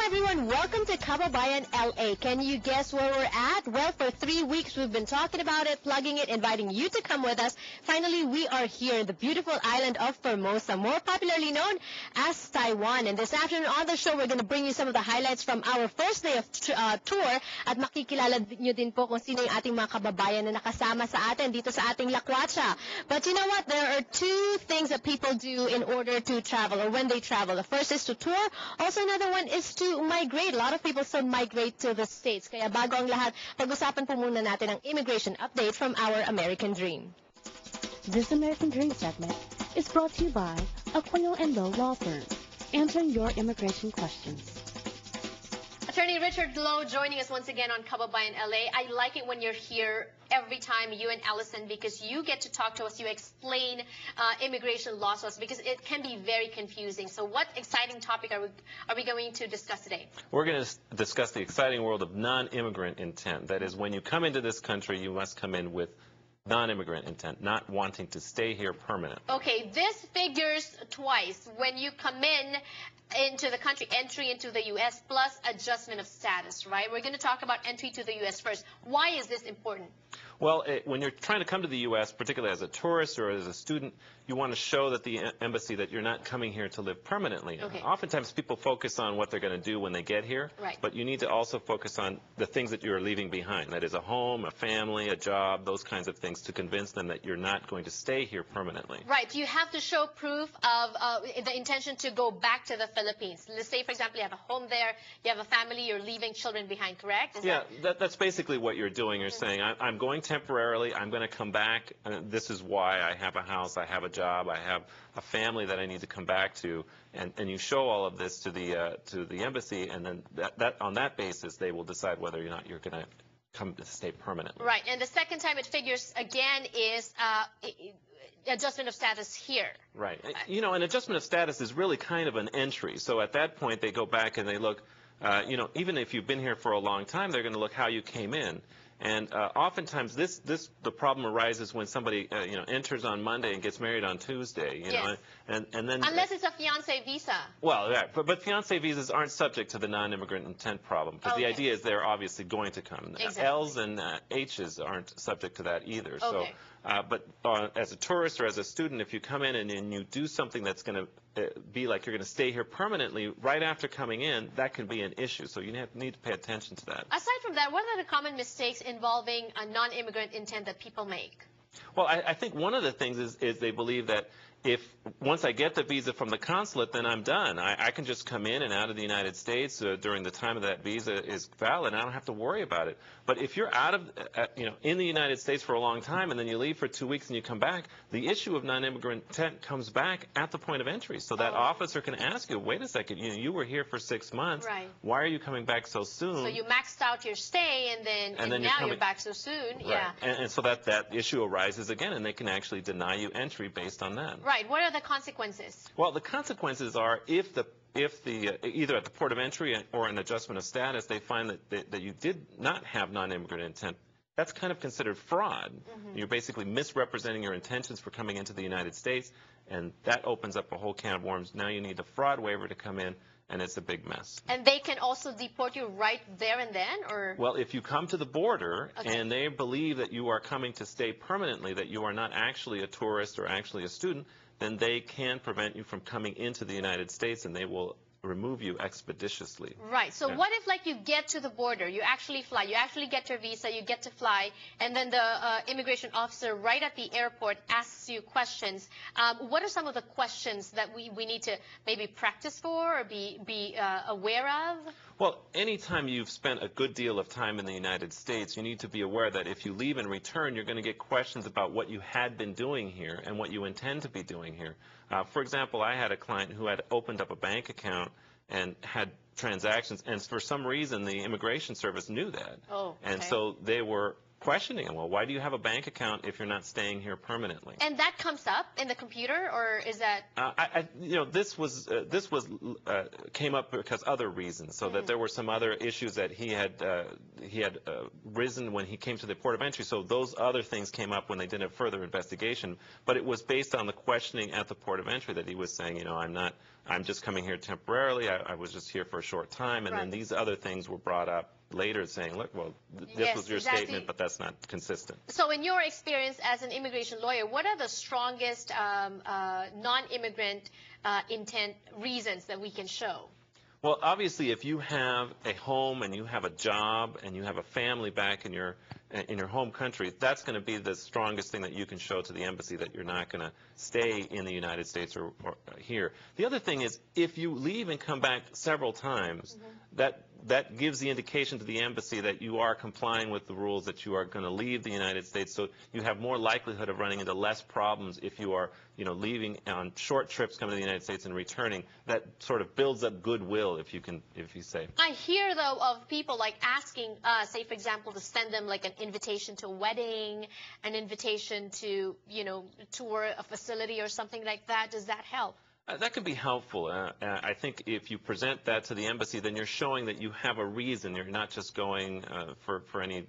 everyone, welcome to Kababayan, LA. Can you guess where we're at? Well, for 3 weeks we've been talking about it, plugging it, inviting you to come with us. Finally, we are here in the beautiful island of Formosa, more popularly known as Taiwan. And this afternoon on the show, we're going to bring you some of the highlights from our first day of tour at makikilala nyo din po kung sino yung ating mga kababayan na nakasama sa atin dito sa ating lakwatsa. But you know what? There are two things that people do in order to travel or when they travel. The first is to tour. Also, another one is to migrate. A lot of people still migrate to the States. Kaya bago ang lahat, pag-usapan po muna natin ang immigration update from our American Dream. This American Dream segment is brought to you by Aquino & Lowe Law Firm, answering your immigration questions. Attorney Richard Lowe joining us once again on Kababayan, LA. I like it when you're here every time, you and Allison, because you get to talk to us, you explain immigration laws to us, because it can be very confusing. So what exciting topic are we going to discuss today? We're going to discuss the exciting world of non-immigrant intent. That is, when you come into this country, you must come in with non-immigrant intent, not wanting to stay here permanently. Okay, this figures twice. When you come into the country, entry into the U.S. plus adjustment of status, right? We're going to talk about entry to the U.S. first. Why is this important? Well, when you're trying to come to the U.S., particularly as a tourist or as a student, you want to show that the embassy that you're not coming here to live permanently. Okay. Oftentimes people focus on what they're going to do when they get here, right. But you need to also focus on the things that you're leaving behind. That is a home, a family, a job, those kinds of things to convince them that you're not going to stay here permanently. Right. You have to show proof of the intention to go back to the Philippines. Let's say, for example, you have a home there, you have a family, you're leaving children behind, correct? That's basically what you're doing. You're saying, I'm going temporarily, I'm going to come back, and this is why I have a house, I have a job, I have a family that I need to come back to, and you show all of this to the embassy, and then on that basis they will decide whether or not you're going to come to stay permanently. Right, and the second time it figures again is adjustment of status here. Right. You know, an adjustment of status is really kind of an entry. So at that point they go back and they look, you know, even if you've been here for a long time, they're going to look how you came in. And oftentimes the problem arises when somebody you know, enters on Monday and gets married on Tuesday, you know, and then unless it's a fiancé visa. Well, yeah, but fiancé visas aren't subject to the non-immigrant intent problem, because the idea is they're obviously going to come. Exactly. L's and H's aren't subject to that either. Okay. So, but as a tourist or as a student, if you come in and you do something that's going to be like you're going to stay here permanently right after coming in, that can be an issue. So you need to pay attention to that. Aside from that, what are the common mistakes involving a non-immigrant intent that people make? Well, I think one of the things is they believe that once I get the visa from the consulate, then I'm done. I can just come in and out of the United States during the time of that visa is valid. I don't have to worry about it. But if you're out of, you know, in the United States for a long time and then you leave for 2 weeks and you come back, the issue of non-immigrant intent comes back at the point of entry. So that officer can ask you, wait a second, you were here for 6 months. Right. Why are you coming back so soon? So you maxed out your stay and then now you're back so soon. Right. Yeah. And so that issue arises again, and they can actually deny you entry based on that. Right. What are the consequences? Well, the consequences are if either at the port of entry or an adjustment of status, they find that you did not have non-immigrant intent, that's kind of considered fraud. Mm-hmm. You're basically misrepresenting your intentions for coming into the United States, and that opens up a whole can of worms. Now you need a fraud waiver to come in, and it's a big mess. And they can also deport you right there and then, or? Well, if you come to the border and they believe that you are coming to stay permanently, that you are not actually a tourist or actually a student, then they can prevent you from coming into the United States, and they will remove you expeditiously. Right. So what if, like, you get to the border, you actually fly, you actually get your visa, you get to fly, and then the immigration officer right at the airport asks you questions. What are some of the questions that we need to maybe practice for or be aware of? Well, anytime you've spent a good deal of time in the United States, you need to be aware that if you leave and return, you're going to get questions about what you had been doing here and what you intend to be doing here. For example, I had a client who had opened up a bank account and had transactions, and for some reason the Immigration Service knew that. Oh, okay. And so they were questioning them. Well, why do you have a bank account if you're not staying here permanently? And that comes up in the computer, or is that? This came up because other reasons. So that there were some other issues that he had risen when he came to the port of entry. So those other things came up when they did a further investigation. But it was based on the questioning at the port of entry that he was saying, I'm just coming here temporarily. I was just here for a short time, and then these other things were brought up later saying, look, well, this was your statement, but that's not consistent. So in your experience as an immigration lawyer, what are the strongest non-immigrant intent reasons that we can show? Well, obviously, if you have a home and you have a job and you have a family back in your home country, that's going to be the strongest thing that you can show to the embassy, that you're not going to stay in the United States or here. The other thing is, if you leave and come back several times, that gives the indication to the embassy that you are complying with the rules, that you are going to leave the United States, so you have more likelihood of running into less problems if you are leaving on short trips, coming to the United States and returning. That sort of builds up goodwill, if you say. I hear, though, of people like asking us, say, for example, to send them like an invitation to a wedding, an invitation to, tour a facility or something like that. Does that help? That can be helpful. I think if you present that to the embassy, then you're showing that you have a reason. You're not just going for any,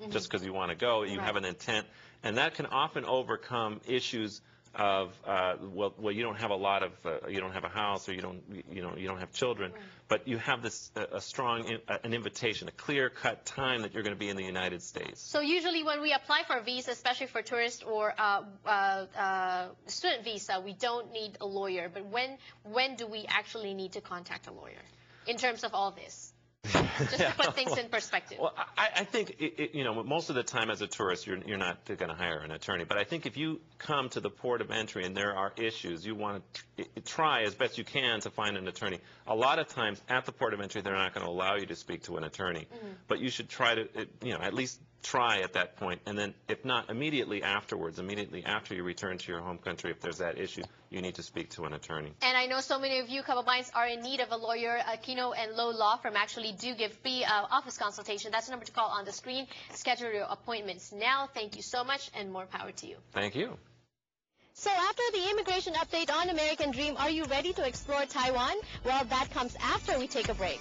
just because you want to go. You have an intent, and that can often overcome issues of well, you don't have a lot of you don't have a house, or you don't have children, but you have this a strong an invitation, a clear-cut time that you're going to be in the United States. So usually when we apply for a visa, especially for tourist or student visa, we don't need a lawyer. But when do we actually need to contact a lawyer in terms of all this? Just to put things in perspective. Well, I think, most of the time as a tourist, you're not going to hire an attorney. But I think if you come to the port of entry and there are issues, you want to try as best you can to find an attorney. A lot of times at the port of entry, they're not going to allow you to speak to an attorney. But you should try to, at least try at that point. And then if not, immediately afterwards, immediately after you return to your home country, if there's that issue, you need to speak to an attorney. And I know so many of you Kababayans are in need of a lawyer. Aquino and Low Law Firm actually do give free office consultation. That's the number to call on the screen. Schedule your appointments now. Thank you so much, and more power to you. Thank you. So after the immigration update on American Dream, are you ready to explore Taiwan? Well, that comes after we take a break.